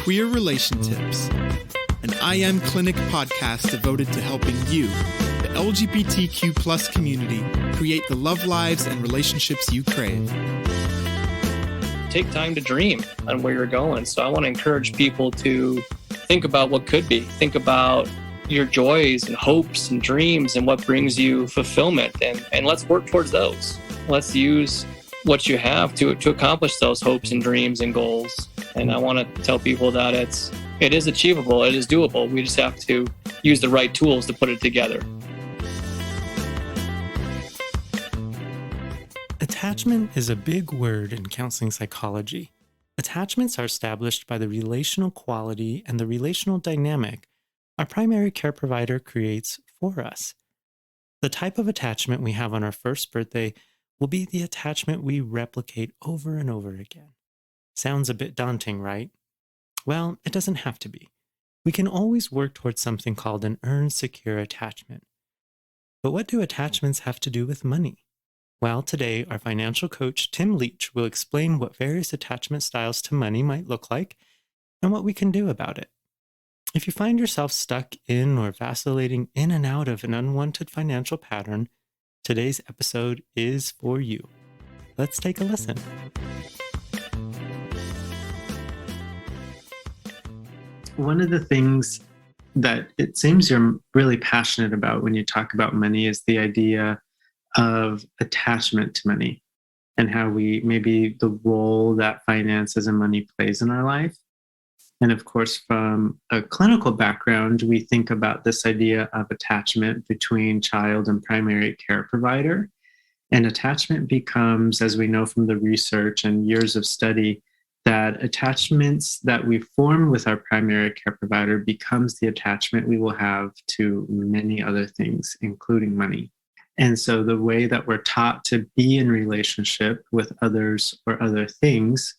Queer Relation Tips, an IAM Clinic podcast devoted to helping you, the LGBTQ plus community, create the love lives and relationships you crave. Take time to dream on where you're going. So I want to encourage people to think about what could be. Think about your joys and hopes and dreams and what brings you fulfillment. And let's work towards those. Let's use what you have to accomplish those hopes and dreams and goals. And I want to tell people that it is achievable. It is doable. We just have to use the right tools to put it together. Attachment is a big word in counseling psychology. Attachments are established by the relational quality and the relational dynamic our primary care provider creates for us. The type of attachment we have on our first birthday will be the attachment we replicate over and over again. Sounds a bit daunting, right? Well, it doesn't have to be. We can always work towards something called an earned secure attachment. But what do attachments have to do with money? Well, today, our financial coach, Tim Leach, will explain what various attachment styles to money might look like and what we can do about it. If you find yourself stuck in or vacillating in and out of an unwanted financial pattern, today's episode is for you. Let's take a listen. One of the things that it seems you're really passionate about when you talk about money is the idea of attachment to money and how maybe the role that finances and money plays in our life. And of course, from a clinical background, we think about this idea of attachment between child and primary care provider. And attachment becomes, as we know from the research and years of study, that attachments that we form with our primary care provider becomes the attachment we will have to many other things, including money. And so the way that we're taught to be in relationship with others or other things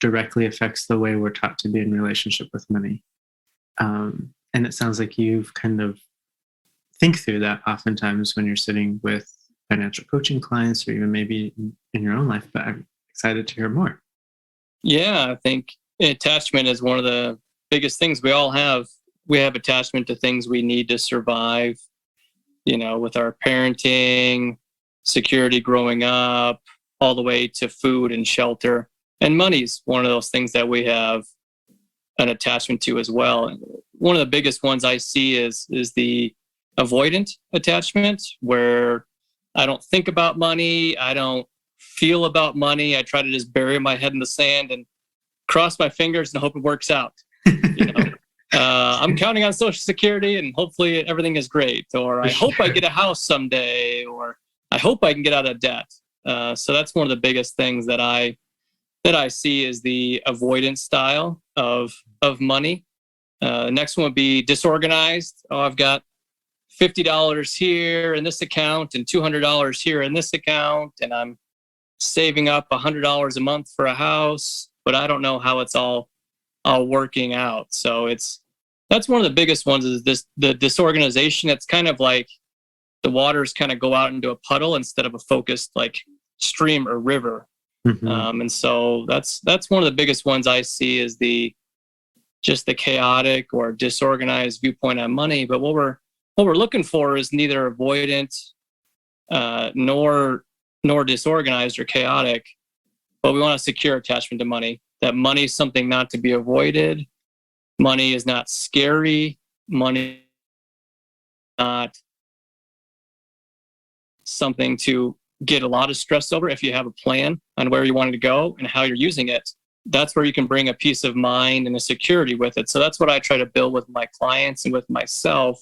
directly affects the way we're taught to be in relationship with money. And it sounds like you've kind of think through that oftentimes when you're sitting with financial coaching clients or even maybe in your own life, but I'm excited to hear more. Yeah, I think attachment is one of the biggest things we all have. We have attachment to things we need to survive, with our parenting, security growing up, all the way to food and shelter. And money's one of those things that we have an attachment to as well. One of the biggest ones I see is the avoidant attachment, where I don't think about money. I don't feel about money. I try to just bury my head in the sand and cross my fingers and hope it works out. I'm counting on Social Security and hopefully everything is great. Or I hope I get a house someday, or I hope I can get out of debt. So that's one of the biggest things that I see is the avoidance style of money. Next one would be disorganized. Oh, I've got $50 here in this account and $200 here in this account, and I'm saving up $100 a month for a house, but I don't know how it's all working out. So that's one of the biggest ones is the disorganization. It's kind of like the waters kind of go out into a puddle instead of a focused like stream or river. Mm-hmm. And so that's one of the biggest ones I see is just the chaotic or disorganized viewpoint on money. But what we're looking for is neither avoidant nor disorganized or chaotic, but we want a secure attachment to money. That money is something not to be avoided. Money is not scary. Money is not something to get a lot of stress over. If you have a plan on where you want to go and how you're using it, that's where you can bring a peace of mind and a security with it. So that's what I try to build with my clients and with myself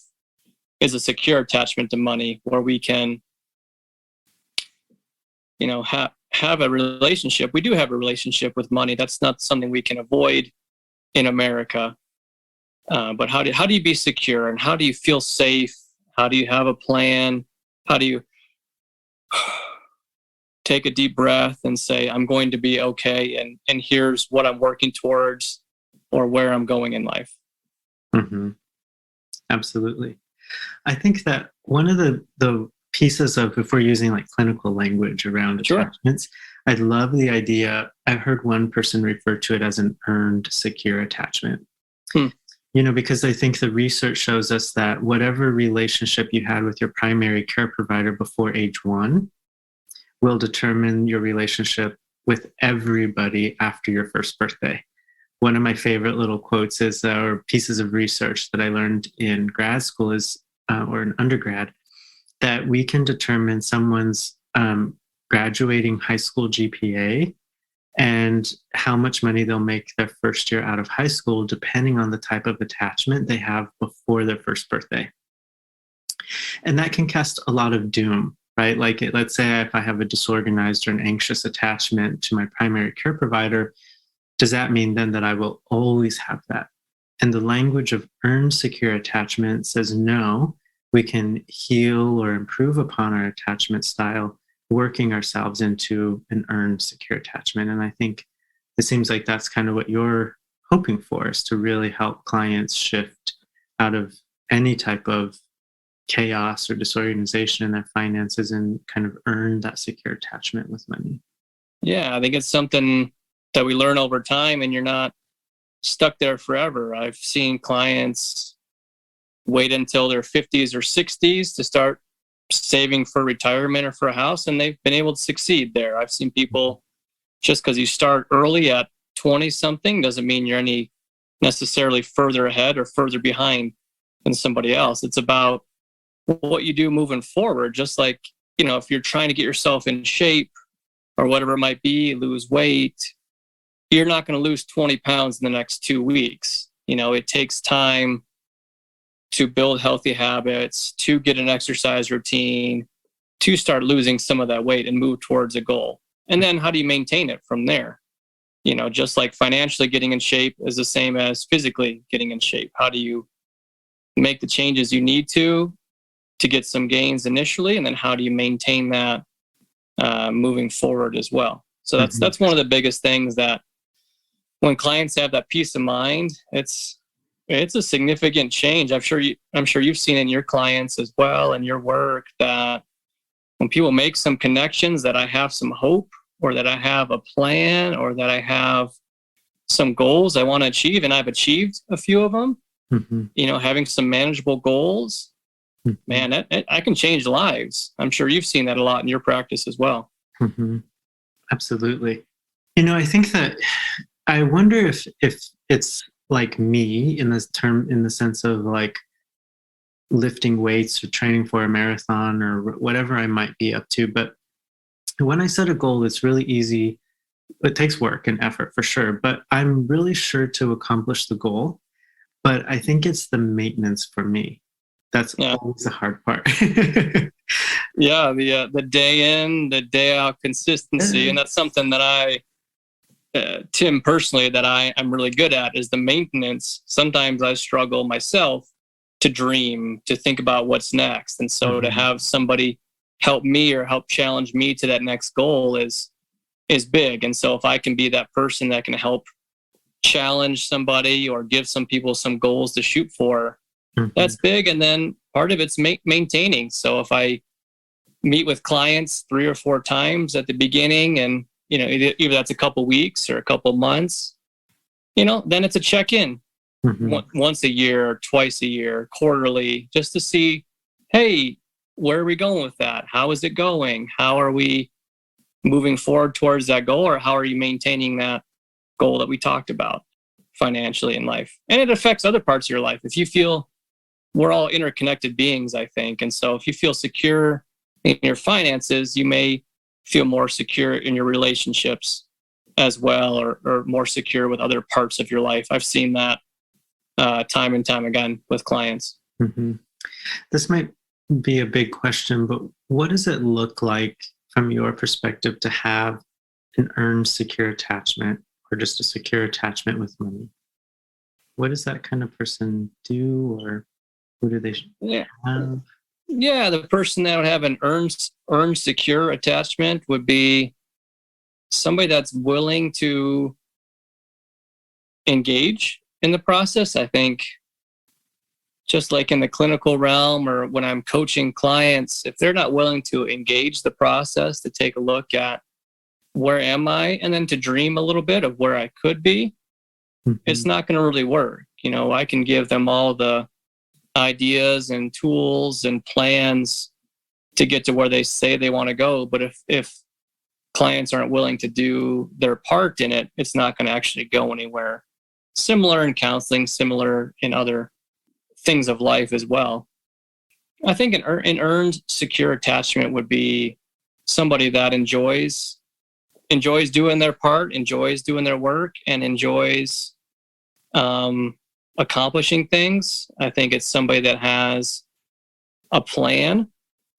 is a secure attachment to money where we can, have a relationship. We do have a relationship with money. That's not something we can avoid in America. But how do you be secure and how do you feel safe? How do you have a plan? How do you take a deep breath and say, I'm going to be okay. And here's what I'm working towards or where I'm going in life. Mm-hmm. Absolutely. I think that one of the pieces of, if we're using like clinical language around attachments, I love the idea. I've heard one person refer to it as an earned secure attachment. Because I think the research shows us that whatever relationship you had with your primary care provider before age 1 will determine your relationship with everybody after your first birthday. One of my favorite little quotes is, or pieces of research that I learned in grad school is, or in undergrad, that we can determine someone's graduating high school GPA and how much money they'll make their first year out of high school, depending on the type of attachment they have before their first birthday. And that can cast a lot of doom, right? Like, let's say if I have a disorganized or an anxious attachment to my primary care provider, does that mean then that I will always have that? And the language of earned secure attachment says no, we can heal or improve upon our attachment style, working ourselves into an earned secure attachment. And I think it seems like that's kind of what you're hoping for, is to really help clients shift out of any type of chaos or disorganization in their finances and kind of earn that secure attachment with money. Yeah, I think it's something that we learn over time, and you're not stuck there forever. I've seen clients wait until their 50s or 60s to start saving for retirement or for a house, and they've been able to succeed there. I've seen people, just because you start early at 20 something doesn't mean you're any necessarily further ahead or further behind than somebody else. It's about what you do moving forward. Just like, if you're trying to get yourself in shape or whatever it might be, lose weight, you're not going to lose 20 pounds in the next 2 weeks. It takes time to build healthy habits, to get an exercise routine, to start losing some of that weight and move towards a goal. And then how do you maintain it from there? Just like financially getting in shape is the same as physically getting in shape. How do you make the changes you need to get some gains initially? And then how do you maintain that moving forward as well? So that's one of the biggest things, that when clients have that peace of mind, it's a significant change. I'm sure you've seen in your clients as well, and your work, that when people make some connections, that I have some hope, or that I have a plan, or that I have some goals I want to achieve, and I've achieved a few of them, having some manageable goals, man, I can change lives. I'm sure you've seen that a lot in your practice as well. Absolutely. I think that I wonder if it's like me in the sense of like lifting weights or training for a marathon or whatever I might be up to. But when I set a goal, it's really easy. It takes work and effort for sure, but I'm really sure to accomplish the goal. But I think it's the maintenance for me. That's always the hard part. Yeah, the day in, the day out consistency. And that's something that Tim, personally, that I'm really good at, is the maintenance. Sometimes I struggle myself to dream, to think about what's next. And so to have somebody help me or help challenge me to that next goal is big. And so if I can be that person that can help challenge somebody or give some people some goals to shoot for, that's big. And then part of it's maintaining. So if I meet with clients 3 or 4 times at the beginning, and either that's a couple weeks or a couple months, then it's a check-in once a year, or twice a year, quarterly, just to see, hey, where are we going with that? How is it going? How are we moving forward towards that goal? Or how are you maintaining that goal that we talked about financially in life? And it affects other parts of your life. If you feel, we're all interconnected beings, I think. And so if you feel secure in your finances, you may feel more secure in your relationships as well, or more secure with other parts of your life. I've seen that time and time again with clients. This might be a big question, but what does it look like from your perspective to have an earned secure attachment, or just a secure attachment with money? What does that kind of person do, or who do they have? Yeah, the person that would have an earned secure attachment would be somebody that's willing to engage in the process. I think just like in the clinical realm, or when I'm coaching clients, if they're not willing to engage the process, to take a look at where am I? And then to dream a little bit of where I could be, it's not going to really work. I can give them all the ideas and tools and plans to get to where they say they want to go. But if clients aren't willing to do their part in it, it's not going to actually go anywhere. Similar in counseling, similar in other things of life as well. I think an earned secure attachment would be somebody that enjoys doing their part, enjoys doing their work, and enjoys accomplishing things. I think it's somebody that has a plan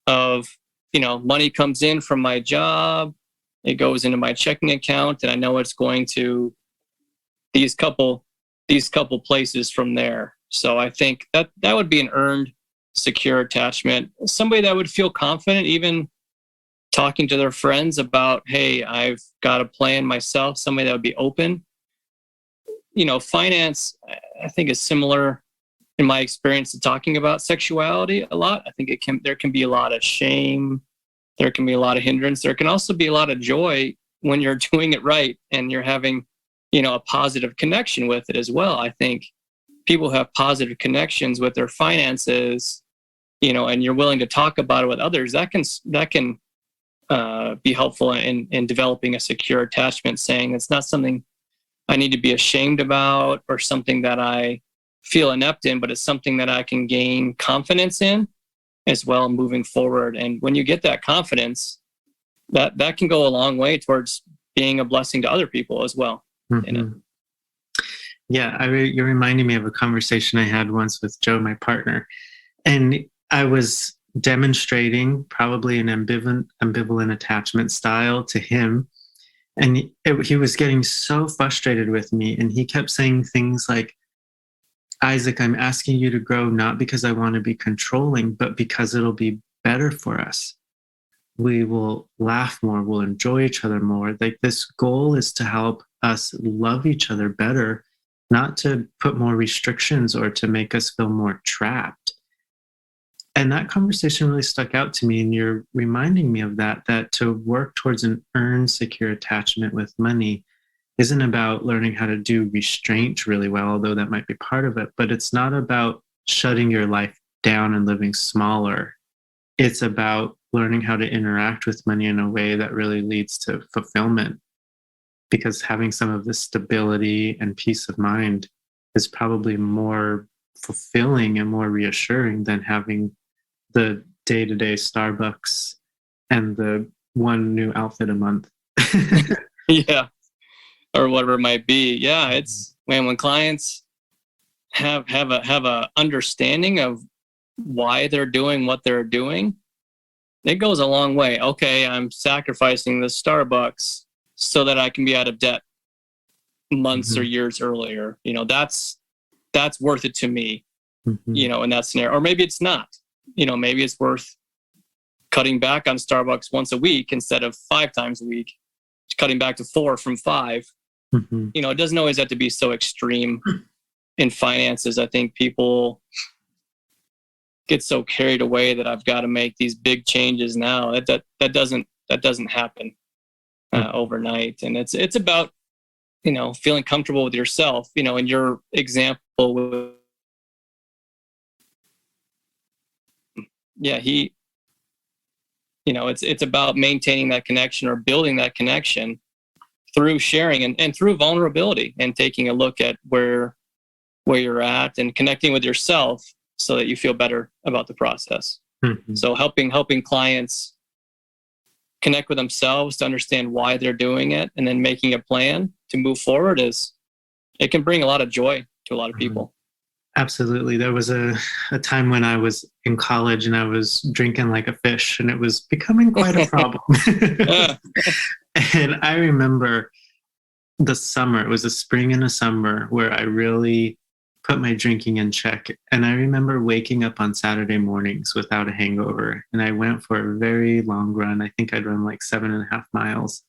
of, money comes in from my job, it goes into my checking account, and I know it's going to these couple places from there. So I think that would be an earned secure attachment. Somebody that would feel confident even talking to their friends about, hey, I've got a plan myself. Somebody that would be open. Finance, I think, is similar in my experience to talking about sexuality a lot. I think there can be a lot of shame. There can be a lot of hindrance. There can also be a lot of joy when you're doing it right and you're having, a positive connection with it as well. I think people have positive connections with their finances, and you're willing to talk about it with others. That can be helpful in developing a secure attachment, saying it's not something I need to be ashamed about or something that I feel inept in, but it's something that I can gain confidence in as well moving forward. And when you get that confidence, that can go a long way towards being a blessing to other people as well. Yeah, you're reminding me of a conversation I had once with Joe, my partner, and I was demonstrating probably an ambivalent attachment style to him. And he was getting so frustrated with me. And he kept saying things like, Isaac, I'm asking you to grow not because I want to be controlling, but because it'll be better for us. We will laugh more. We'll enjoy each other more. Like, this goal is to help us love each other better, not to put more restrictions or to make us feel more trapped. And that conversation really stuck out to me. And you're reminding me of that to work towards an earned secure attachment with money isn't about learning how to do restraint really well, although that might be part of it. But it's not about shutting your life down and living smaller. It's about learning how to interact with money in a way that really leads to fulfillment. Because having some of this stability and peace of mind is probably more fulfilling and more reassuring than having the day-to-day Starbucks and the one new outfit a month. Yeah. Or whatever it might be. Yeah. It's when clients have a understanding of why they're doing what they're doing, it goes a long way. Okay, I'm sacrificing the Starbucks so that I can be out of debt months or years earlier. That's worth it to me, in that scenario. Or maybe it's not. Maybe it's worth cutting back on Starbucks once a week instead of 5 times a week, cutting back to 4 from 5. It doesn't always have to be so extreme in finances. I think people get so carried away that I've got to make these big changes now. That doesn't happen overnight. And it's about, feeling comfortable with yourself, in your example with, it's about maintaining that connection or building that connection through sharing and through vulnerability and taking a look at where you're at and connecting with yourself so that you feel better about the process. So helping clients connect with themselves to understand why they're doing it and then making a plan to move forward it can bring a lot of joy to a lot of people. Absolutely. There was a time when I was in college and I was drinking like a fish and it was becoming quite a problem. And I remember the summer, it was a spring and a summer where I really put my drinking in check. And I remember waking up on Saturday mornings without a hangover. And I went for a very long run. I think I'd run like 7.5 miles.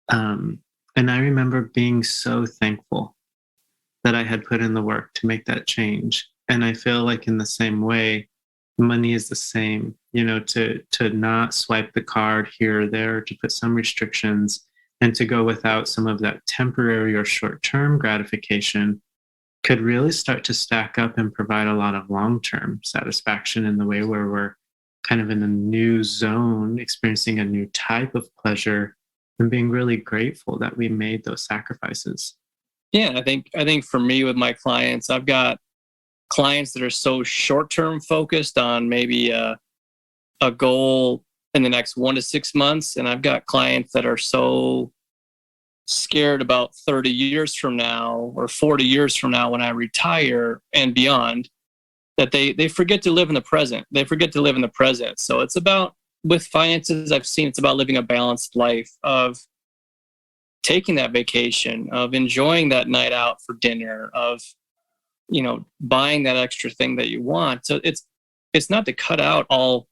And I remember being so thankful that I had put in the work to make that change. And I feel like in the same way, money is the same, to not swipe the card here or there, to put some restrictions and to go without some of that temporary or short-term gratification could really start to stack up and provide a lot of long-term satisfaction in the way where we're kind of in a new zone, experiencing a new type of pleasure, and being really grateful that we made those sacrifices. Yeah, I think for me with my clients, I've got clients that are so short-term focused on maybe a goal in the next 1 to 6 months, and I've got clients that are so scared about 30 years from now or 40 years from now when I retire and beyond, that they forget to live in the present. They forget to live in the present. So it's about, with finances, I've seen it's about living a balanced life, of taking that vacation, of enjoying that night out for dinner, of, buying that extra thing that you want. So it's not to cut out all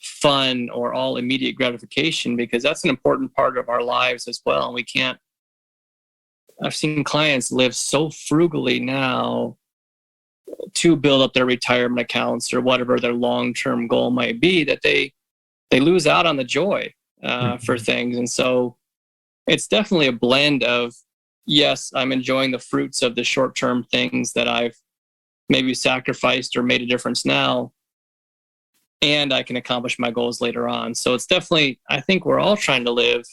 fun or all immediate gratification, because that's an important part of our lives as well. And I've seen clients live so frugally now to build up their retirement accounts or whatever their long-term goal might be, that they lose out on the joy for things. And so it's definitely a blend of, yes, I'm enjoying the fruits of the short-term things that I've maybe sacrificed or made a difference now, and I can accomplish my goals later on. So it's definitely, I think we're all trying to live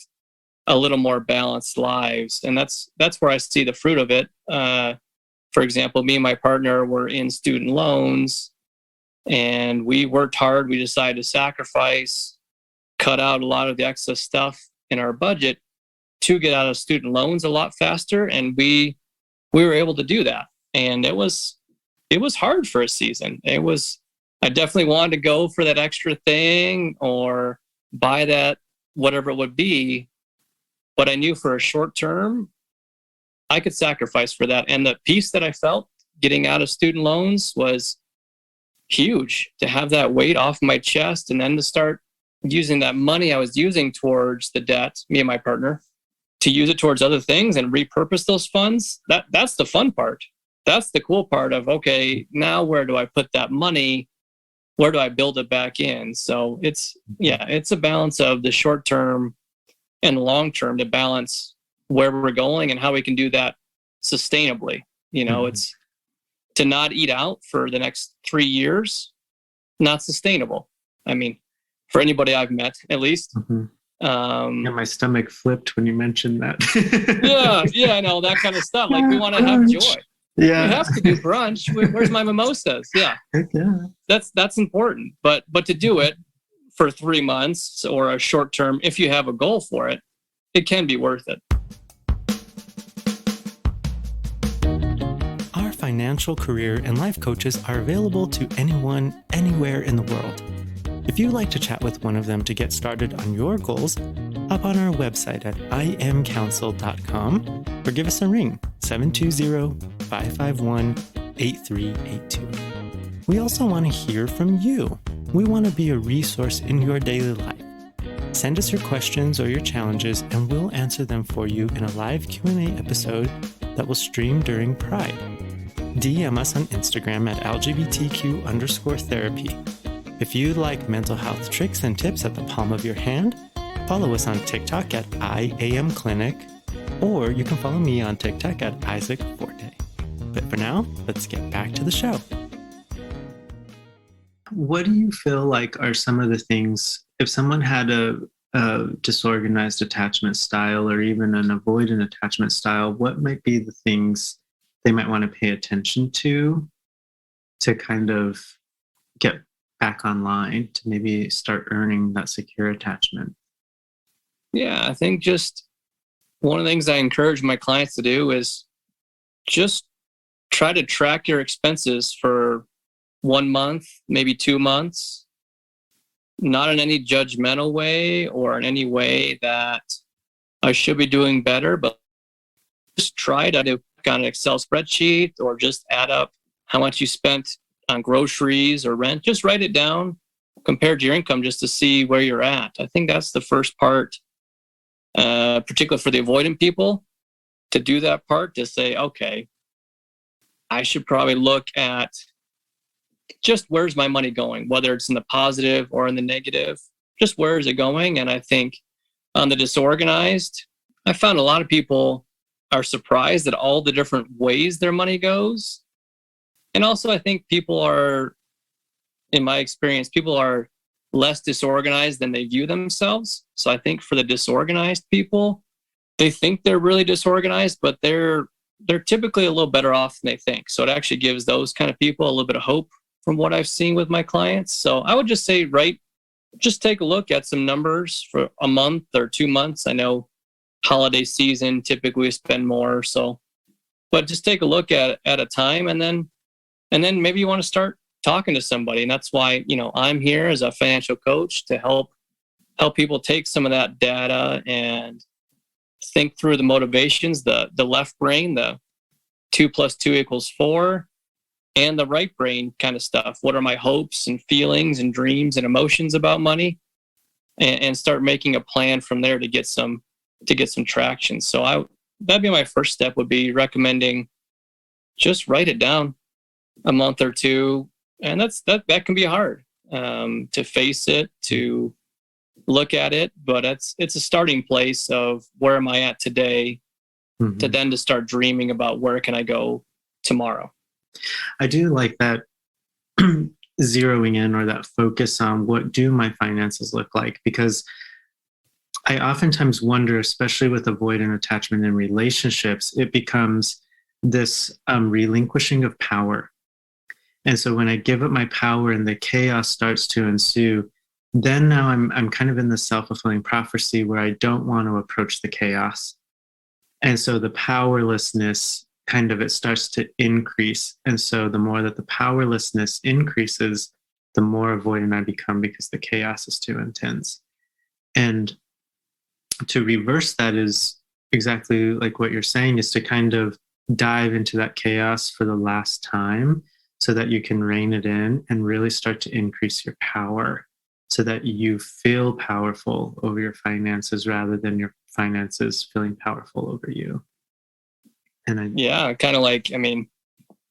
a little more balanced lives. And that's where I see the fruit of it. For example, me and my partner were in student loans, and we worked hard. We decided to sacrifice, cut out a lot of the excess stuff in our budget to get out of student loans a lot faster. And we were able to do that. And it was hard for a season. I definitely wanted to go for that extra thing or buy that, whatever it would be. But I knew for a short term, I could sacrifice for that. And the peace that I felt getting out of student loans was huge, to have that weight off my chest, and then to start using that money I was using towards the debt, me and my partner, to use it towards other things and repurpose those funds. That's the fun part. That's the cool part of, okay, now where do I put that money? Where do I build it back in? So it's a balance of the short term and long term, to balance where we're going and how we can do that sustainably. It's to not eat out for the next 3 years, not sustainable. I mean, for anybody I've met, at least. My stomach flipped when you mentioned that. I know, that kind of stuff. Like, we want to have joy. Yeah, we have to do brunch. Where's my mimosas? Yeah, that's important. But to do it for 3 months or a short term, if you have a goal for it, it can be worth it. Our financial, career, and life coaches are available to anyone, anywhere in the world. If you'd like to chat with one of them to get started on your goals, hop on our website at iAmCouncil.com or give us a ring, 720-551-8382. We also want to hear from you. We want to be a resource in your daily life. Send us your questions or your challenges, and we'll answer them for you in a live Q&A episode that will stream during Pride. DM us on Instagram at LGBTQ_therapy. If you like mental health tricks and tips at the palm of your hand, follow us on TikTok at iAmClinic, or you can follow me on TikTok at Isaac Forte. But for now, let's get back to the show. What do you feel like are some of the things, if someone had a disorganized attachment style or even an avoidant attachment style, what might be the things they might want to pay attention to kind of get back online, to maybe start earning that secure attachment? Yeah, I think just one of the things I encourage my clients to do is just try to track your expenses for 1 month, maybe 2 months, not in any judgmental way or in any way that I should be doing better, but just try to do on an Excel spreadsheet or just add up how much you spent on groceries or rent. Just write it down compared to your income, just to see where you're at. I think that's the first part, particularly for the avoidant people, to do that part, to say, okay, I should probably look at just where's my money going, whether it's in the positive or in the negative, just where is it going? And I think on the disorganized, I found a lot of people are surprised at all the different ways their money goes. And also, I think people are, in my experience, people are less disorganized than they view themselves. So I think for the disorganized people, they think they're really disorganized, but they're typically a little better off than they think. So it actually gives those kind of people a little bit of hope from what I've seen with my clients. So I would just say, just take a look at some numbers for a month or 2 months. I know holiday season, typically we spend more. So, but just take a look at a time, and then maybe you want to start talking to somebody. And that's why, I'm here as a financial coach to help people take some of that data and think through the motivations, the left brain, the 2 + 2 = 4, and the right brain kind of stuff. What are my hopes and feelings and dreams and emotions about money? And start making a plan from there to get some traction. So that'd be my first step, would be recommending just write it down a month or two. And that can be hard to face it, to look at it, but it's a starting place of where am I at today, to start dreaming about where can I go tomorrow. I do like that zeroing in, or that focus on what do my finances look like, because I oftentimes wonder, especially with avoidant attachment in relationships, it becomes this relinquishing of power. And so when I give up my power and the chaos starts to ensue, then now I'm kind of in the self-fulfilling prophecy where I don't want to approach the chaos. And so the powerlessness it starts to increase. And so the more that the powerlessness increases, the more avoidant I become, because the chaos is too intense. And to reverse that is exactly like what you're saying, is to kind of dive into that chaos for the last time, so that you can rein it in and really start to increase your power, so that you feel powerful over your finances rather than your finances feeling powerful over you. And kind of like, I'm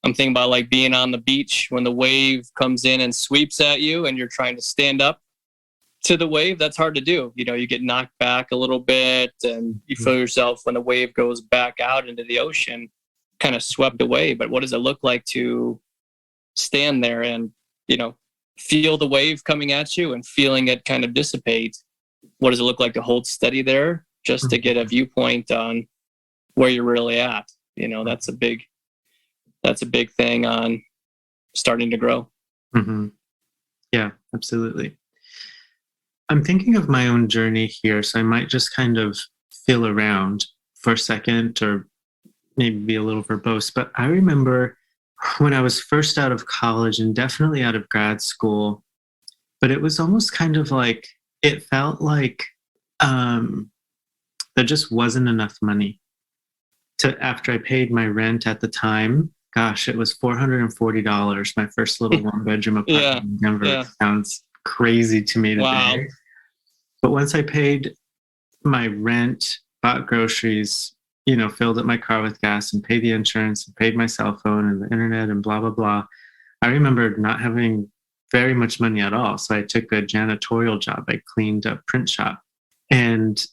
thinking about like being on the beach when the wave comes in and sweeps at you and you're trying to stand up to the wave. That's hard to do. You get knocked back a little bit, and you feel yourself, when the wave goes back out into the ocean, kind of swept away. But what does it look like to stand there and, feel the wave coming at you and feeling it kind of dissipate? What does it look like to hold steady there, just to get a viewpoint on where you're really at? That's a big thing on starting to grow. Mm-hmm. Yeah, absolutely. I'm thinking of my own journey here, so I might just kind of feel around for a second, or maybe be a little verbose. But I remember when I was first out of college, and definitely out of grad school, but it was almost kind of like, it felt like there just wasn't enough money. After I paid my rent at the time, gosh, it was $440, my first little 1-bedroom apartment in Denver. Yeah. It sounds crazy to me today. Wow. But once I paid my rent, bought groceries, filled up my car with gas and paid the insurance and paid my cell phone and the internet and blah, blah, blah, I remember not having very much money at all. So I took a janitorial job. I cleaned a print shop. And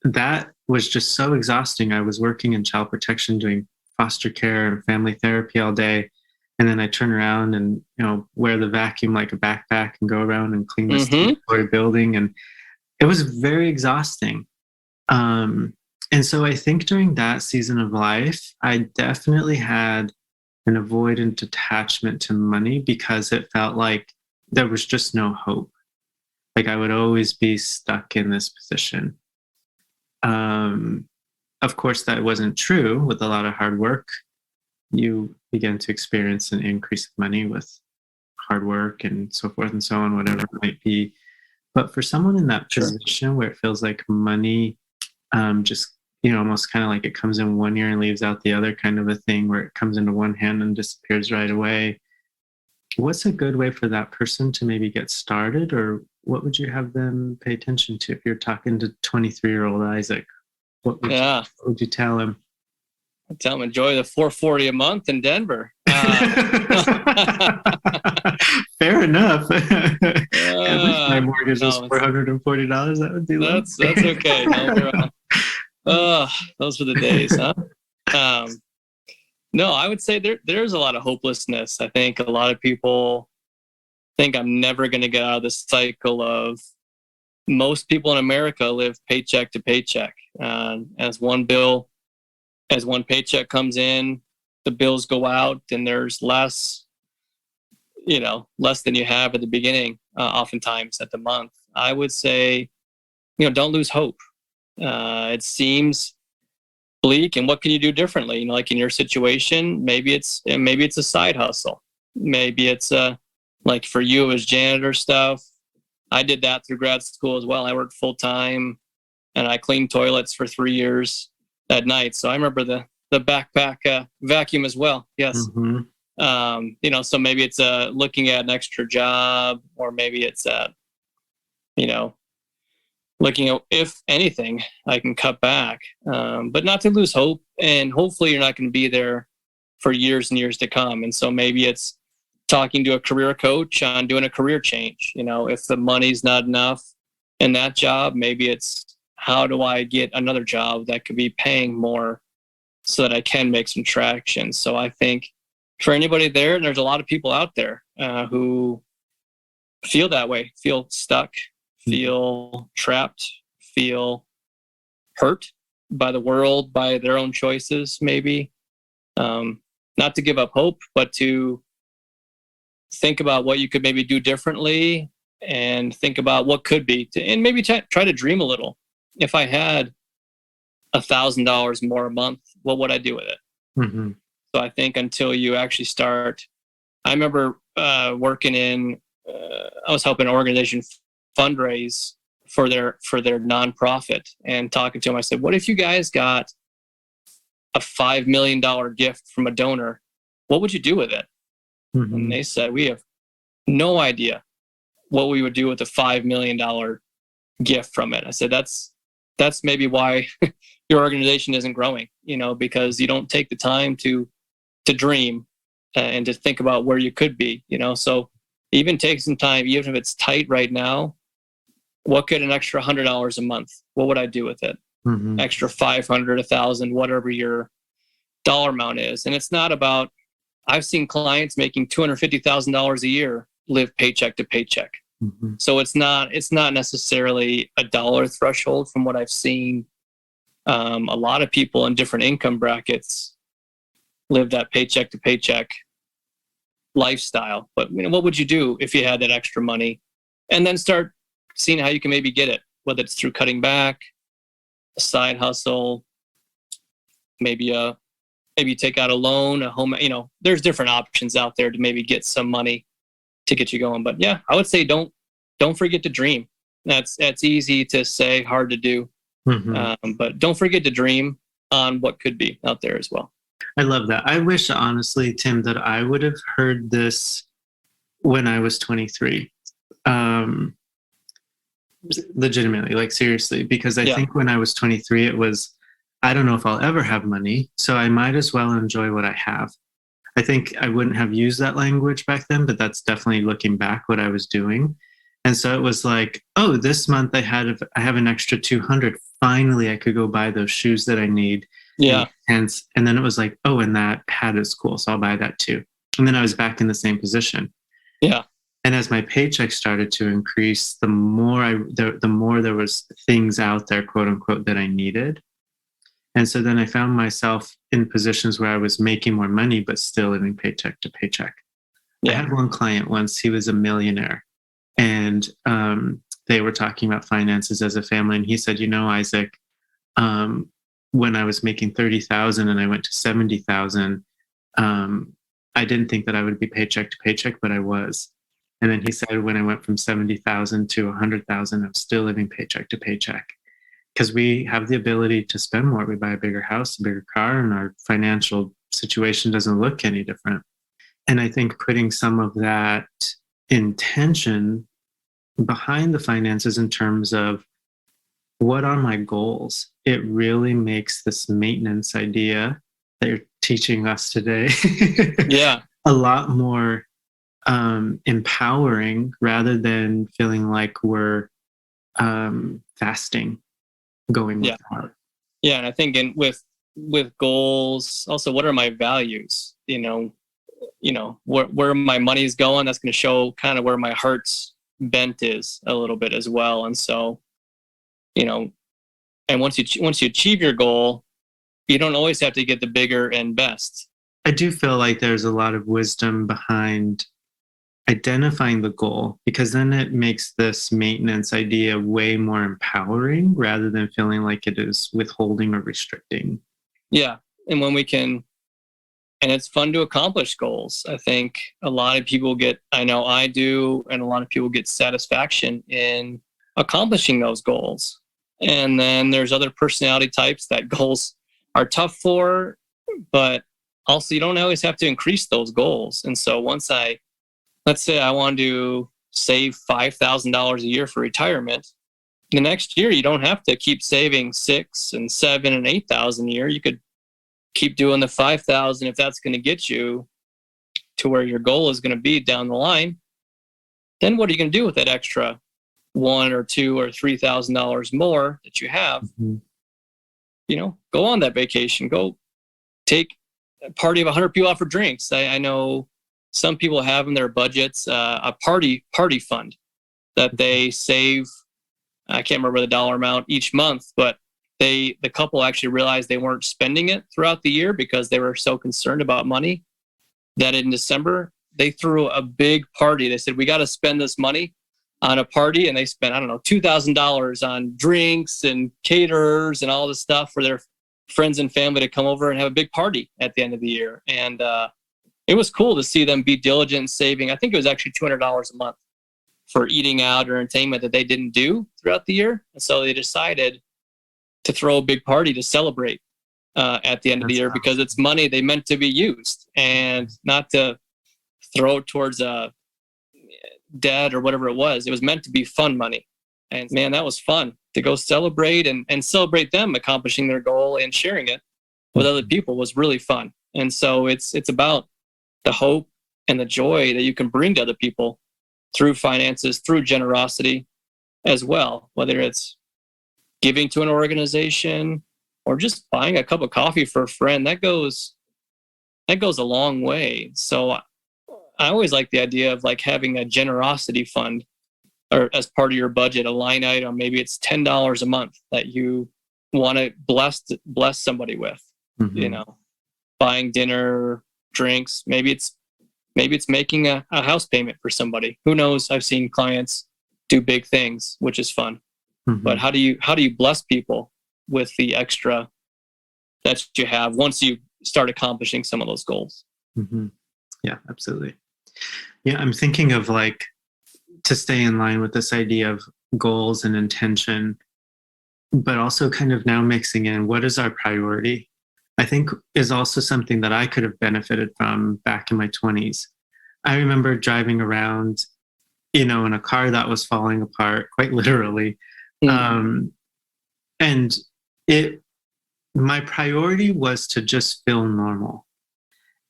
that was just so exhausting. I was working in child protection, doing foster care and family therapy all day. And then I turn around and, wear the vacuum like a backpack and go around and clean this 3-story building. And it was very exhausting. And so I think during that season of life, I definitely had an avoidant attachment to money, because it felt like there was just no hope. Like I would always be stuck in this position. Of course, that wasn't true. With a lot of hard work, you begin to experience an increase of money with hard work and so forth and so on, whatever it might be. But for someone in that position where it feels like money just, almost kind of like it comes in one ear and leaves out the other, kind of a thing, where it comes into one hand and disappears right away, what's a good way for that person to maybe get started? Or what would you have them pay attention to if you're talking to 23-year-old Isaac? What would you tell him? I'd tell him, enjoy the $440 a month in Denver. Fair enough. I wish my mortgage was $440. That would be low. That's okay. No, Those were the days, huh? No, I would say there's a lot of hopelessness. I think a lot of people think I'm never going to get out of this cycle of most people in America live paycheck to paycheck. As one paycheck comes in, the bills go out, and there's less than you have at the beginning, oftentimes at the month. I would say, don't lose hope. It seems bleak, and what can you do differently? Like in your situation, maybe it's a side hustle. Maybe it's like for you, it was janitor stuff. I did that through grad school as well. I worked full time, and I cleaned toilets for 3 years at night. So I remember the backpack vacuum as well. Yes. Mm-hmm. So maybe it's looking at an extra job, or maybe it's looking at, if anything, I can cut back, but not to lose hope. And hopefully you're not going to be there for years and years to come. And so maybe it's talking to a career coach on doing a career change. If the money's not enough in that job, maybe it's, how do I get another job that could be paying more so that I can make some traction? So I think for anybody there, and there's a lot of people out there who feel that way, feel stuck, feel trapped, feel hurt by the world, by their own choices, maybe. Not to give up hope, but to think about what you could maybe do differently, and think about what could be, and maybe try to dream a little. If I had $1,000 more a month, what would I do with it? Mm-hmm. So I think until you actually start, I remember working in, I was helping an organization fundraise for their nonprofit, and talking to them, I said, what if you guys got a $5 million gift from a donor? What would you do with it? Mm-hmm. And they said, we have no idea what we would do with a $5 million gift from it. I said, that's maybe why your organization isn't growing, because you don't take the time to dream and to think about where you could be, so even take some time, even if it's tight right now. What could an extra $100 a month, what would I do with it? Mm-hmm. Extra 500, 1,000, whatever your dollar amount is. And it's not about, I've seen clients making $250,000 a year live paycheck to paycheck. Mm-hmm. So it's not necessarily a dollar threshold from what I've seen. A lot of people in different income brackets live that paycheck to paycheck lifestyle. But what would you do if you had that extra money? And then start seeing how you can maybe get it, whether it's through cutting back, a side hustle, maybe take out a loan, a home. There's different options out there to maybe get some money to get you going. But yeah, I would say don't forget to dream. That's easy to say, hard to do. Mm-hmm. But don't forget to dream on what could be out there as well. I love that. I wish, honestly, Tim, that I would have heard this when I was 23. Legitimately, like seriously, because I think when I was 23, it was, I don't know if I'll ever have money, so I might as well enjoy what I have. I think I wouldn't have used that language back then, but that's definitely, looking back, what I was doing. And so it was like, oh, this month I have an extra 200. Finally, I could go buy those shoes that I need. Yeah. And then it was like, oh, and that hat is cool, so I'll buy that too. And then I was back in the same position. Yeah. And as my paycheck started to increase, the more there was things out there, quote unquote, that I needed. And so then I found myself in positions where I was making more money, but still living paycheck to paycheck. Yeah. I had one client once, he was a millionaire, and they were talking about finances as a family. And he said, Isaac, when I was making 30,000 and I went to 70,000, I didn't think that I would be paycheck to paycheck, but I was. And then he said, when I went from 70,000 to 100,000, I'm still living paycheck to paycheck, because we have the ability to spend more. We buy a bigger house, a bigger car, and our financial situation doesn't look any different. And I think putting some of that intention behind the finances in terms of what are my goals, it really makes this maintenance idea that you're teaching us today a lot more empowering, rather than feeling like we're fasting, going with heart. Yeah, and I think with goals, also, what are my values? Where my money is going. That's going to show kind of where my heart's bent is a little bit as well. And so, and once you achieve your goal, you don't always have to get the bigger and best. I do feel like there's a lot of wisdom behind identifying the goal, because then it makes this maintenance idea way more empowering rather than feeling like it is withholding or restricting. Yeah. And and it's fun to accomplish goals. I think a lot of people I know I do, and a lot of people get satisfaction in accomplishing those goals. And then there's other personality types that goals are tough for, but also you don't always have to increase those goals. And so let's say I want to save $5,000 a year for retirement. The next year, you don't have to keep saving $6,000 and $7,000 and $8,000 a year. You could keep doing the $5,000 if that's going to get you to where your goal is going to be down the line. Then what are you going to do with that extra $1,000 or $2,000 or $3,000 more that you have? Mm-hmm. Go on that vacation. Go take a party of 100 people out for drinks. I know some people have in their budgets a party fund that they save. I can't remember the dollar amount each month, but the couple actually realized they weren't spending it throughout the year because they were so concerned about money that in December they threw a big party. They said, we got to spend this money on a party. And they spent, $2,000 on drinks and caterers and all this stuff for their friends and family to come over and have a big party at the end of the year. And it was cool to see them be diligent in saving. I think it was actually $200 a month for eating out or entertainment that they didn't do throughout the year. And so they decided to throw a big party to celebrate at the end of the year, because it's money they meant to be used and not to throw it towards debt or whatever it was. It was meant to be fun money. And man, that was fun to go celebrate and celebrate them accomplishing their goal, and sharing it with other people was really fun. And so it's about the hope and the joy that you can bring to other people through finances, through generosity as well, whether it's giving to an organization or just buying a cup of coffee for a friend. That goes a long way. So I always like the idea of like having a generosity fund, or as part of your budget, a line item. Maybe it's $10 a month that you want to bless somebody with, buying dinner, drinks. Maybe it's making a house payment for somebody. Who knows? I've seen clients do big things, which is fun. Mm-hmm. But how do you bless people with the extra that you have once you start accomplishing some of those goals? Mm-hmm. Yeah, absolutely. Yeah, I'm thinking of like, to stay in line with this idea of goals and intention, but also kind of now mixing in what is our priority, I think is also something that I could have benefited from back in my 20s. I remember driving around, in a car that was falling apart, quite literally. Mm-hmm. And my priority was to just feel normal.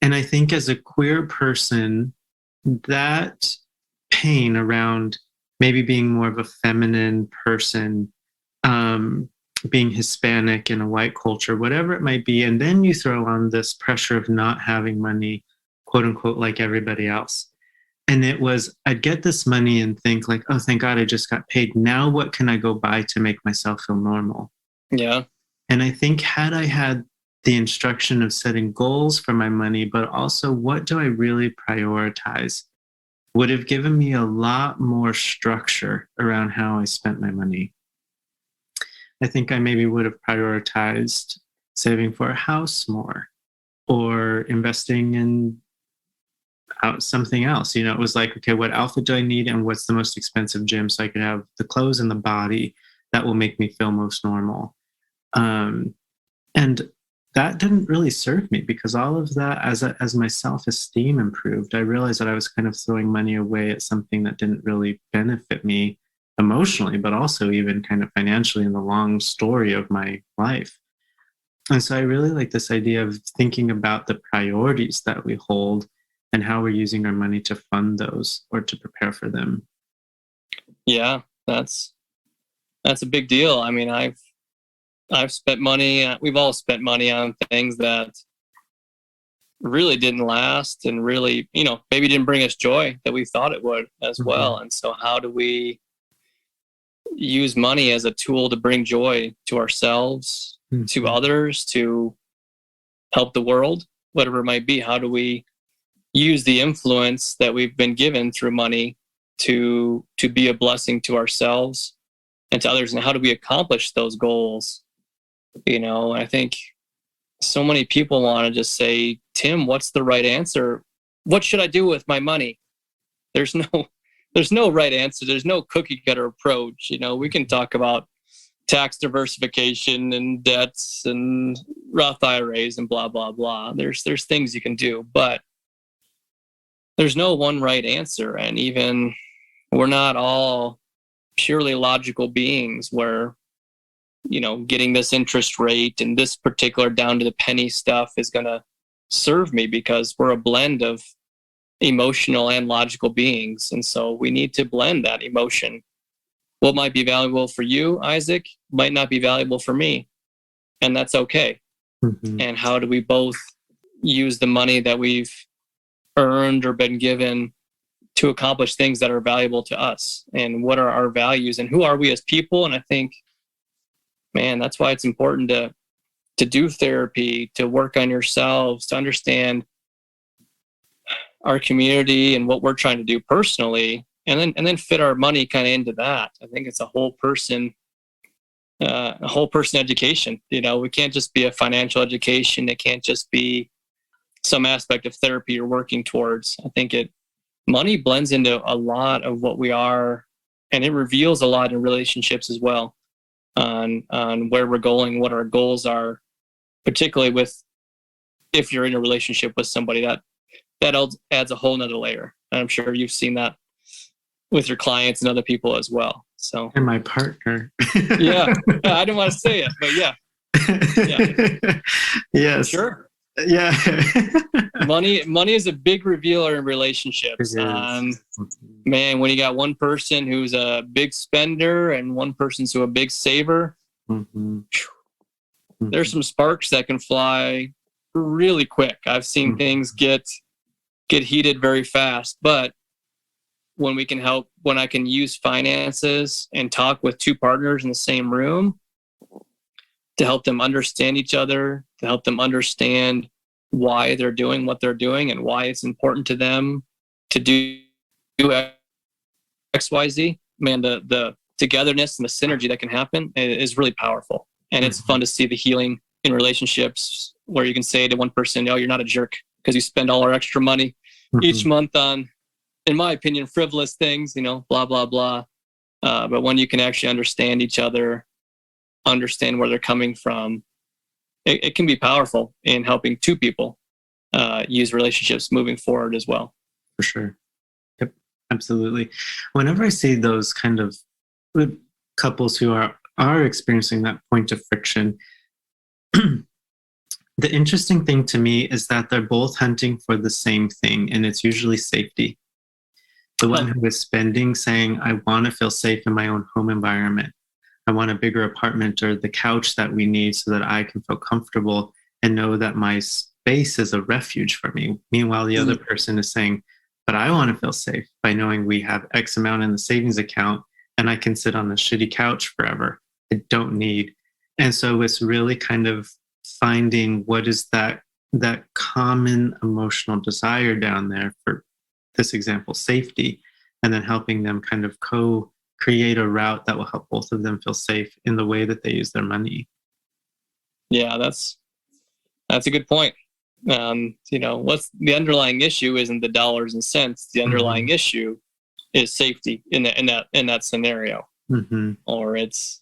And I think as a queer person, that pain around maybe being more of a feminine person, being Hispanic in a white culture, whatever it might be, and then you throw on this pressure of not having money, quote unquote, like everybody else. And it was, I'd get this money and think like, oh, thank God I just got paid. Now what can I go buy to make myself feel normal? Yeah. And I think had I had the instruction of setting goals for my money, but also what do I really prioritize, would have given me a lot more structure around how I spent my money. I think I maybe would have prioritized saving for a house more, or investing in something else. It was like, okay, what outfit do I need, and what's the most expensive gym so I can have the clothes and the body that will make me feel most normal. And that didn't really serve me, because all of that, as my self-esteem improved, I realized that I was kind of throwing money away at something that didn't really benefit me emotionally, but also even kind of financially in the long story of my life. And so I really like this idea of thinking about the priorities that we hold and how we're using our money to fund those or to prepare for them. Yeah, that's a big deal. I mean, I've spent money. We've all spent money on things that really didn't last and really, maybe didn't bring us joy that we thought it would as well. And so how do we use money as a tool to bring joy to ourselves, to others, to help the world, whatever it might be? How do we use the influence that we've been given through money to be a blessing to ourselves and to others? And how do we accomplish those goals? I think so many people want to just say, Tim, what's the right answer? What should I do with my money? There's no right answer. There's no cookie cutter approach. We can talk about tax diversification and debts and Roth IRAs and blah, blah, blah. There's things you can do, but there's no one right answer. And even we're not all purely logical beings where, getting this interest rate and this particular down to the penny stuff is going to serve me, because we're a blend of emotional and logical beings. And so we need to blend that emotion. What might be valuable for you, Isaac, might not be valuable for me. And that's okay. And how do we both use the money that we've earned or been given to accomplish things that are valuable to us? And what are our values and who are we as people? And I think, man, that's why it's important to do therapy, to work on yourselves, to understand our community and what we're trying to do personally, and then fit our money kind of into that. I think it's a whole person education. We can't just be a financial education. It can't just be some aspect of therapy you're working towards. I think money blends into a lot of what we are, and it reveals a lot in relationships as well, on where we're going, what our goals are, particularly if you're in a relationship with somebody that adds a whole nother layer. And I'm sure you've seen that with your clients and other people as well. So, and my partner. yeah, I didn't want to say it, but yeah. Yes. Sure. Yeah. Money is a big revealer in relationships. Man, when you got one person who's a big spender and one person's who a big saver, there's some sparks that can fly really quick. I've seen things get heated very fast, but when I can use finances and talk with two partners in the same room to help them understand each other, to help them understand why they're doing what they're doing and why it's important to them to do XYZ, man, the togetherness and the synergy that can happen is really powerful. And it's fun to see the healing in relationships where you can say to one person, "Oh, you're not a jerk because you spend all our extra money each month on, in my opinion, frivolous things, blah, blah, blah." But when you can actually understand each other, understand where they're coming from, it can be powerful in helping two people use relationships moving forward as well. For sure. Yep, absolutely. Whenever I see those kind of couples who are experiencing that point of friction, the interesting thing to me is that they're both hunting for the same thing, and it's usually safety. The one who is spending, saying, I want to feel safe in my own home environment. I want a bigger apartment or the couch that we need so that I can feel comfortable and know that my space is a refuge for me. Meanwhile, the other person is saying, but I want to feel safe by knowing we have X amount in the savings account and I can sit on the shitty couch forever. I don't need. And so it's really kind of finding what is that common emotional desire down there, for this example, safety, and then helping them kind of create a route that will help both of them feel safe in the way that they use their money. Yeah, that's a good point. What's the underlying issue isn't the dollars and cents. The underlying issue is safety in that scenario. Or it's,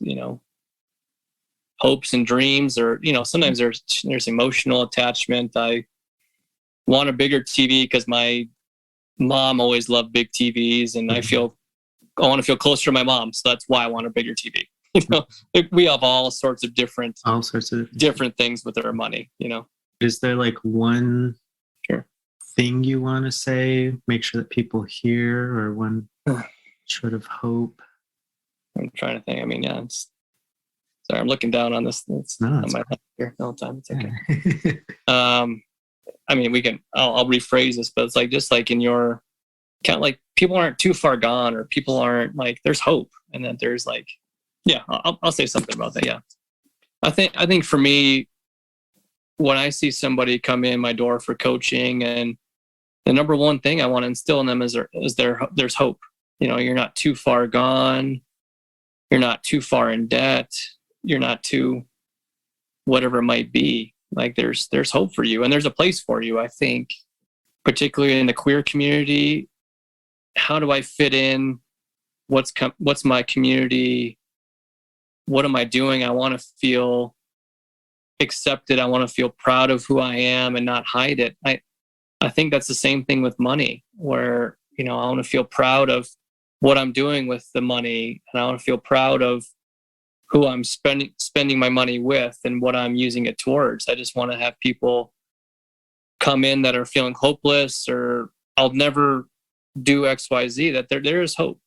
hopes and dreams, or, sometimes there's emotional attachment. I want a bigger TV because my mom always loved big TVs, and I want to feel closer to my mom, so that's why I want a bigger TV. We have all sorts of different things with our money. Is there like one thing you want to say, make sure that people hear, or one sort of hope? I'm trying to think. I mean, Sorry, I'm looking down on this. It's No, on it's my lap here the whole time. It's okay. Yeah. I mean, I'll rephrase this, but it's like, just like in your kind of like, people aren't too far gone, or people aren't like, there's hope. And then there's like, yeah, I'll say something about that. Yeah. I think for me, when I see somebody come in my door for coaching, and the number one thing I want to instill in them is there's hope. You know, you're not too far gone. You're not too far in debt. You're not too whatever it might be. Like there's hope for you, and there's a place for you. I think, particularly in the queer community, how do I fit in? What's my community? What am I doing? I want to feel accepted. I want to feel proud of who I am and not hide it. I think that's the same thing with money, where, you know, I want to feel proud of what I'm doing with the money, and I want to feel proud of who I'm spending my money with and what I'm using it towards. I just want to have people come in that are feeling hopeless, or I'll never do XYZ, that there is hope,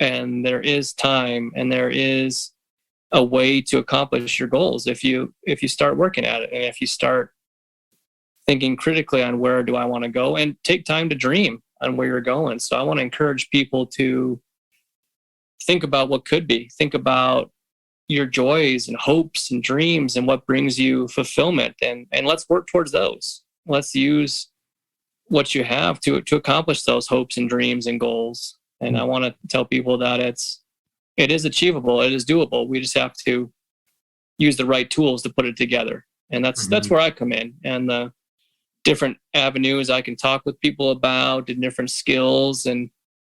and there is time, and there is a way to accomplish your goals if you start working at it, and if you start thinking critically on where do I want to go, and take time to dream on where you're going. So I want to encourage people to think about what could be, think about your joys and hopes and dreams and what brings you fulfillment, and let's work towards those. Let's use what you have to accomplish those hopes and dreams and goals. And I want to tell people that it is achievable, it is doable. We just have to use the right tools to put it together. And that's where I come in, and the different avenues I can talk with people about, and different skills and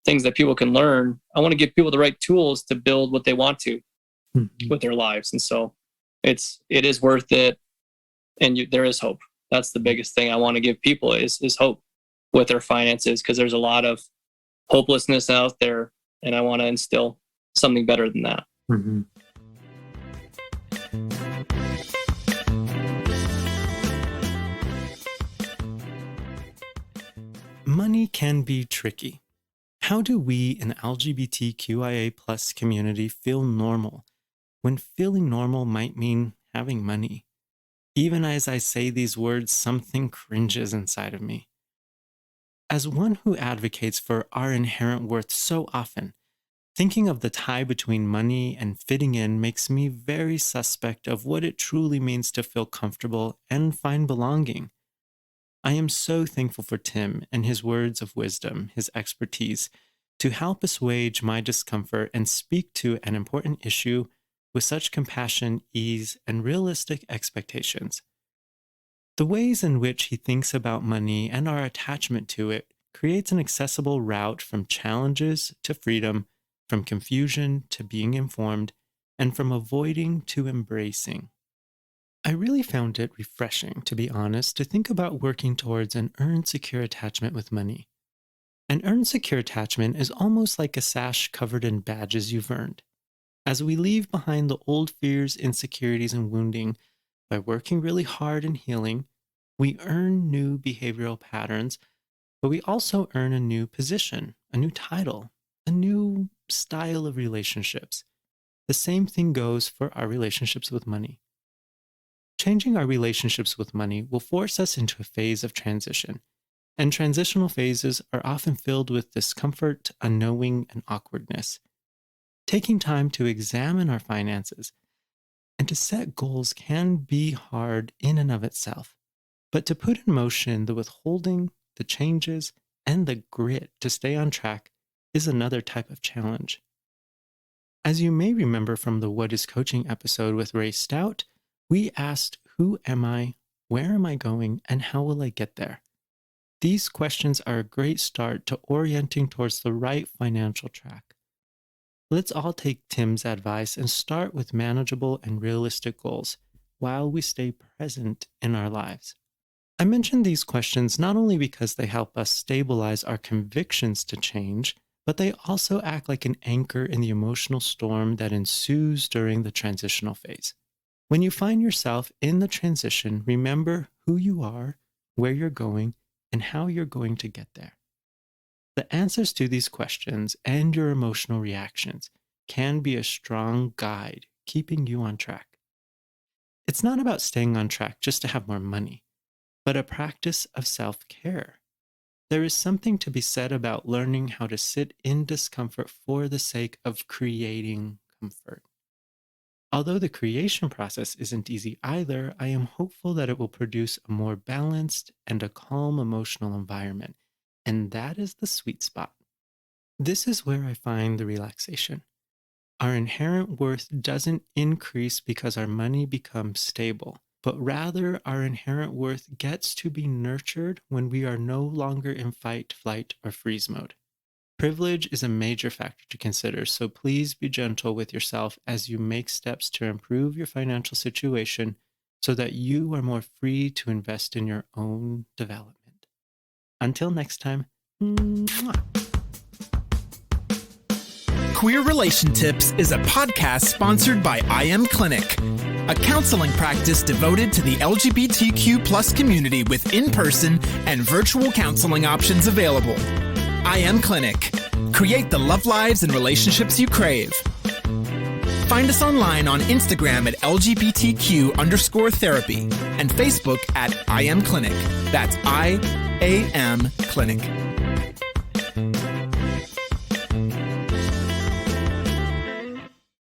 things that people can learn. I want to give people the right tools to build what they want to with their lives. And so it is worth it. And there is hope. That's the biggest thing I want to give people is hope with their finances, because there's a lot of hopelessness out there, and I want to instill something better than that. Mm-hmm. Money can be tricky. How do we in the LGBTQIA+ community feel normal when feeling normal might mean having money? Even as I say these words, something cringes inside of me. As one who advocates for our inherent worth so often, thinking of the tie between money and fitting in makes me very suspect of what it truly means to feel comfortable and find belonging. I am so thankful for Tim and his words of wisdom, his expertise, to help assuage my discomfort and speak to an important issue with such compassion, ease, and realistic expectations. The ways in which he thinks about money and our attachment to it creates an accessible route from challenges to freedom, from confusion to being informed, and from avoiding to embracing. I really found it refreshing, to be honest, to think about working towards an earned secure attachment with money. An earned secure attachment is almost like a sash covered in badges you've earned. As we leave behind the old fears, insecurities, and wounding, by working really hard and healing, we earn new behavioral patterns, but we also earn a new position, a new title, a new style of relationships. The same thing goes for our relationships with money. Changing our relationships with money will force us into a phase of transition, and transitional phases are often filled with discomfort, unknowing, and awkwardness. Taking time to examine our finances and to set goals can be hard in and of itself, but to put in motion the withholding, the changes, and the grit to stay on track is another type of challenge. As you may remember from the What is Coaching episode with Ray Stout, we asked, who am I, where am I going, and how will I get there? These questions are a great start to orienting towards the right financial track. Let's all take Tim's advice and start with manageable and realistic goals while we stay present in our lives. I mention these questions not only because they help us stabilize our convictions to change, but they also act like an anchor in the emotional storm that ensues during the transitional phase. When you find yourself in the transition, remember who you are, where you're going, and how you're going to get there. The answers to these questions and your emotional reactions can be a strong guide keeping you on track. It's not about staying on track just to have more money, but a practice of self-care. There is something to be said about learning how to sit in discomfort for the sake of creating comfort. Although the creation process isn't easy either, I am hopeful that it will produce a more balanced and a calm emotional environment, and that is the sweet spot. This is where I find the relaxation. Our inherent worth doesn't increase because our money becomes stable, but rather our inherent worth gets to be nurtured when we are no longer in fight, flight, or freeze mode. Privilege is a major factor to consider, so please be gentle with yourself as you make steps to improve your financial situation so that you are more free to invest in your own development. Until next time, mwah. Queer Relation Tips is a podcast sponsored by iAmClinic, a counseling practice devoted to the LGBTQ+ community with in-person and virtual counseling options available. iAmClinic. Create the love lives and relationships you crave. Find us online on Instagram at LGBTQ_therapy and Facebook at iAmClinic. That's iAmClinic.